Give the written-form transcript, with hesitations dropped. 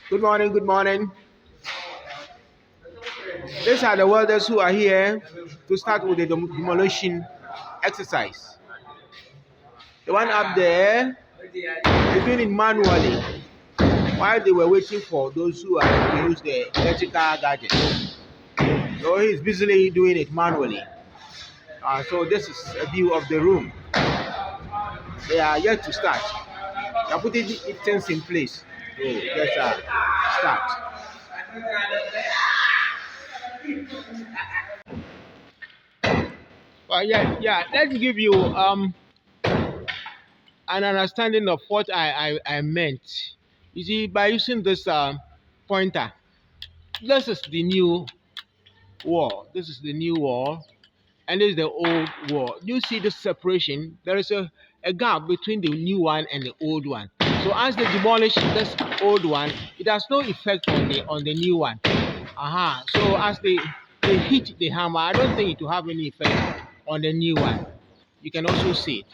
Good morning, good morning. These are the welders who are here to start with the demolition exercise. The one up there is doing it manually while they were waiting for those who are to use the electrical gadget. So he's busily doing it manually. So this is a view of the room. They are yet to start. They are putting things in place. So let's start. Well, yeah. Let's give you an understanding of what I meant. You see, by using this pointer, this is the new wall. This is the new wall, and this is the old wall. You see the separation? There is a gap between the new one and the old one. So as they demolish this old one, it has no effect on the new one. So as they hit the hammer, I don't think it will have any effect on the new one. You can also see it.